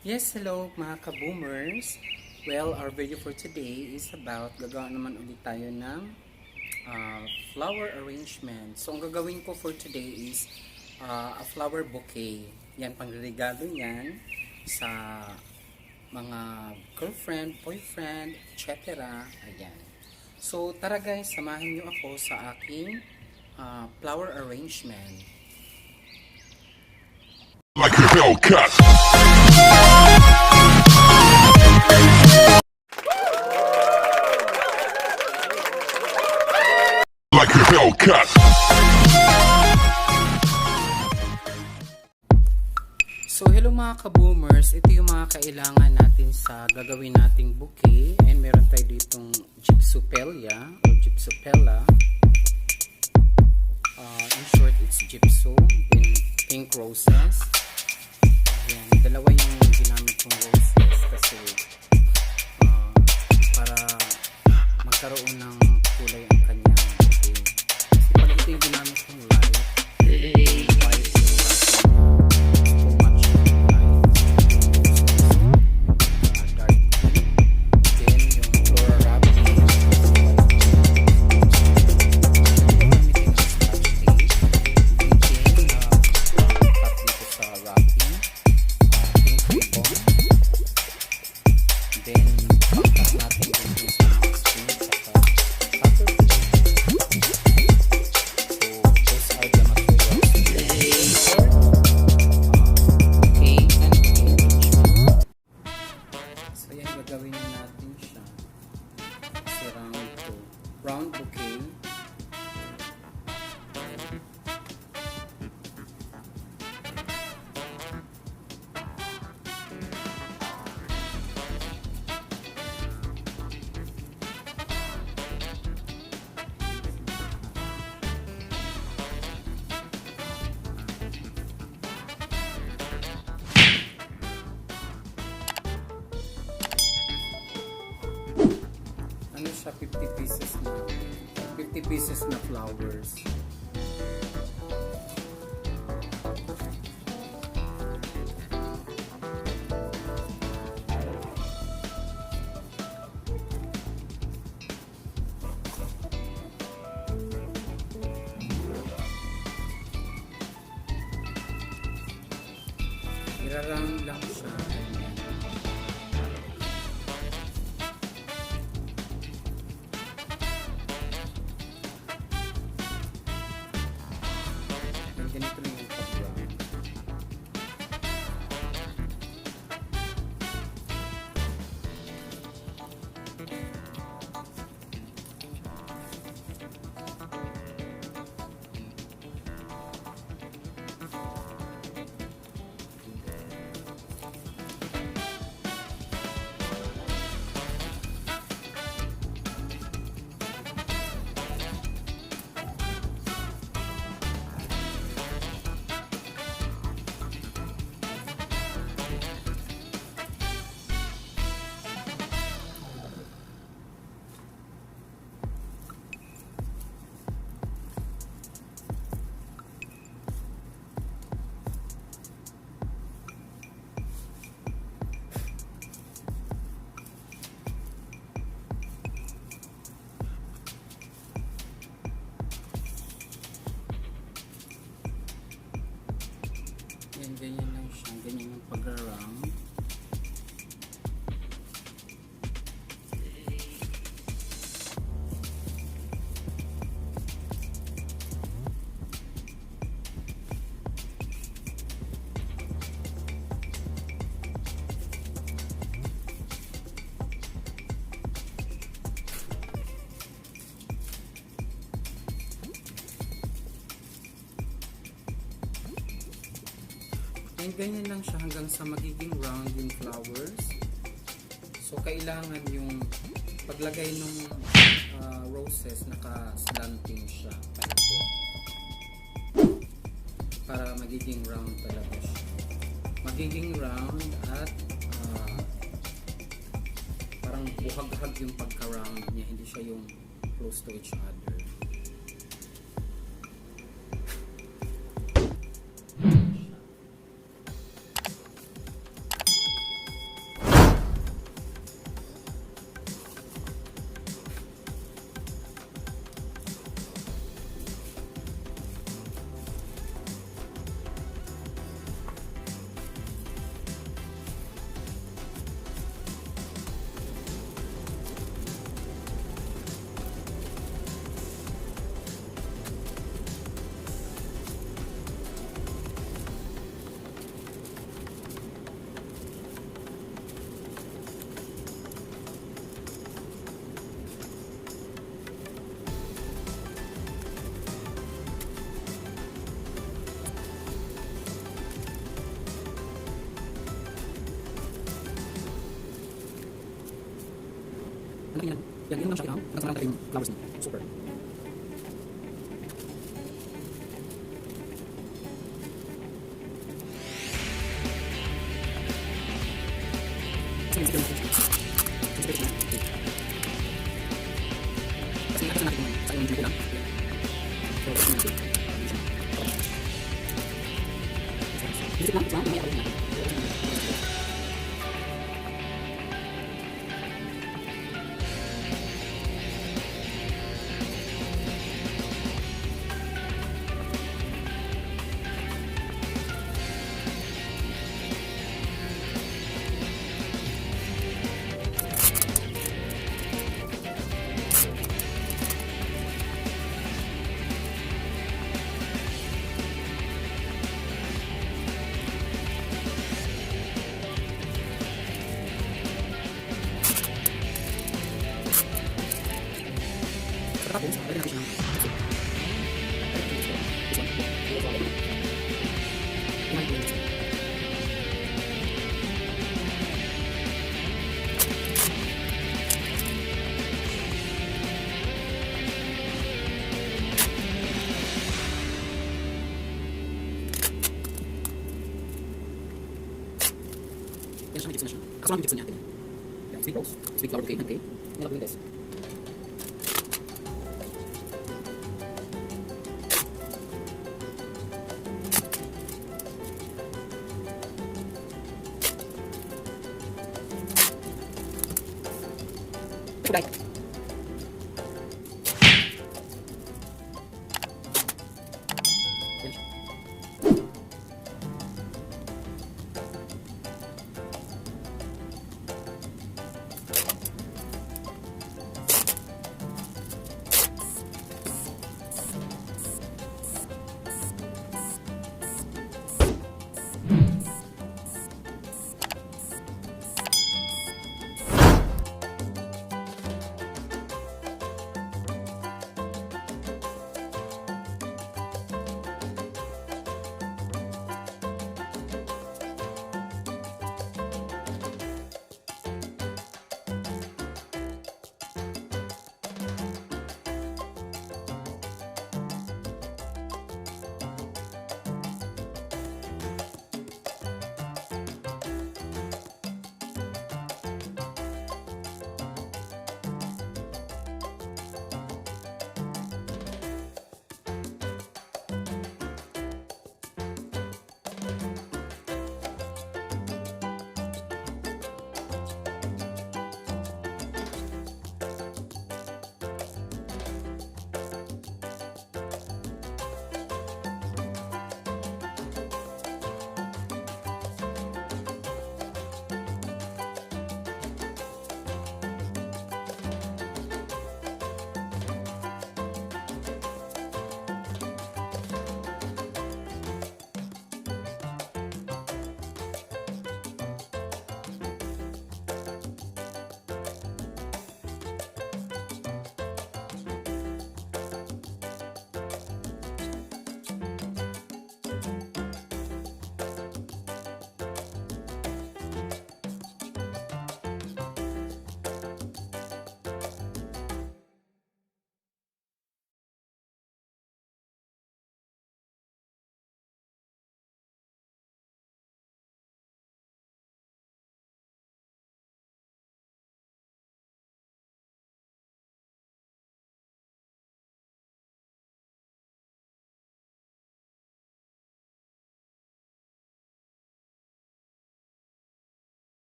Yes, hello mga ka-boomers. Well, our video for today is about gagawa naman ulit tayo ng flower arrangement. So, ang gagawin ko for today is a flower bouquet. Yan, pangregalo yan sa mga girlfriend, boyfriend, etc. Ayan. So, tara guys, samahan nyo ako sa aking flower arrangement. Like a Hellcat. Like a Hellcat. So hello mga ka-boomers, ito yung mga kailangan natin sa gagawin nating bouquet. And meron tayo ditong gypsopelia o gypsopela. In short, it's gypso. Then pink roses. Ayan, dalawa yung ginamit kong roses kasi para magkaroon ng kulay ang kanyang bouquet. Kasi pag ito yung ginamit kong light, white yung so much light. Dark green. Then yung floral wrapping, gamitin ang scotch tape, bleaching, tap dito sa wrapping, pink ribbon, then pangkat natin dito sa mga string saka shutter blade. So those are the materials for okay and arrangement. So yan, gagawin na natin siya kasi round bouquet. Ano siya, 50 pieces na flowers. Ira-round lang siya. Ganito lang yung pag-round. Yan, ganyan lang siya. Ganyan yung pag-round. And ganyan lang siya hanggang sa magiging round yung flowers. So kailangan yung paglagay ng roses naka-slanting siya paikot para magiging round talaga siya. Magiging round at parang buhag-hag yung pagka-round niya, hindi siya yung close to each other. Yan, yan lang siya. Hanggang sa marami tayong flowers niya. Super. Tapos, lagyan natin siya ng yan siya, may gypsum na siya. Kaso lang yung gypsum niya. Yan, sweet rose. Sweet flower bouquet. Okay. Nilagyan guys. Guys. Yan siya.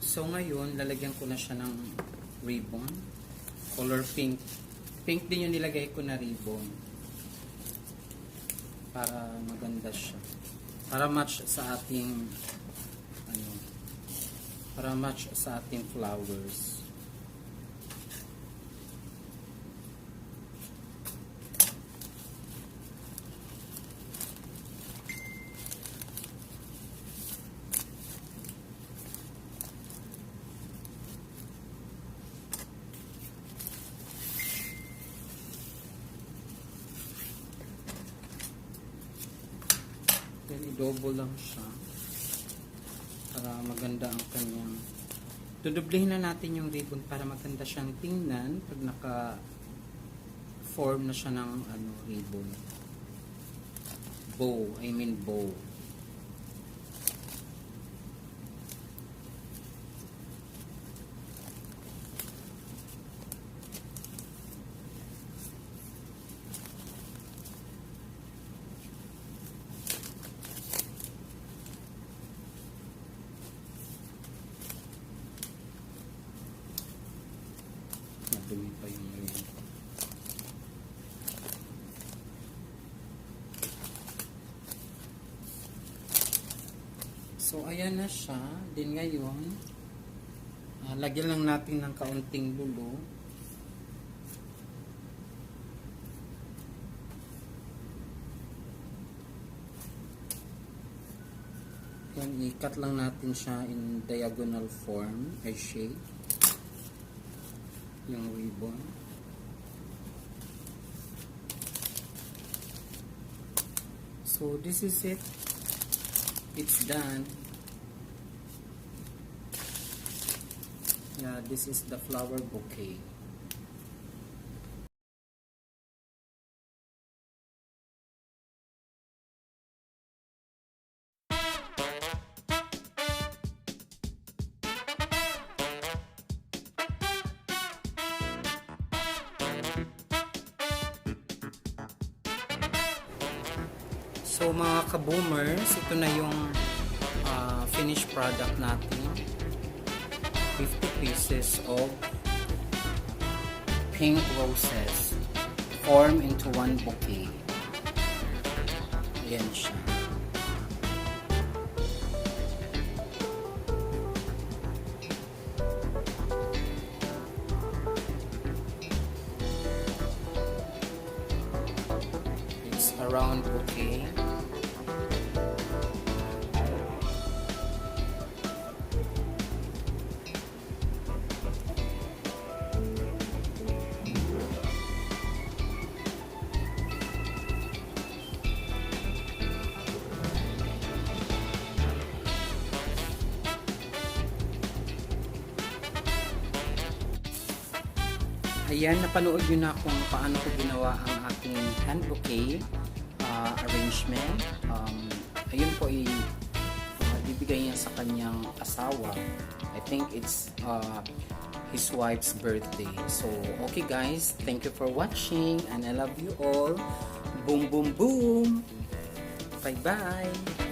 So ngayon, lalagyan ko na siya ng ribbon. Color pink. Pink din yung nilagay ko na ribbon. Para maganda siya. Para match sa ating para match sa ating flowers. Then, i-double lang siya para maganda ang kanyang. Dudublehin na natin yung ribbon para maganda siyang tingnan pag naka-form na siya ng ribbon. Bow. Madumi pa yung ribbon. So, ayan na siya. Din ngayon, lagyan lang natin ng kaunting lulo. Yan, i-cut lang natin siya in diagonal form, or shape. Yung ribbon. So, this is it. It's done. Yeah, this is the flower bouquet. So mga ka-boomers, ito na yung finished product natin. 50 pieces of pink roses form into one bouquet. Ayan siya. It's a round bouquet. Ayan, napanood nyo na kung paano ko ginawa ang aking hand bouquet arrangement. Ayun po, ibibigay niya sa kanyang asawa. I think it's his wife's birthday. So, okay guys, thank you for watching and I love you all. Boom, boom, boom! Bye-bye!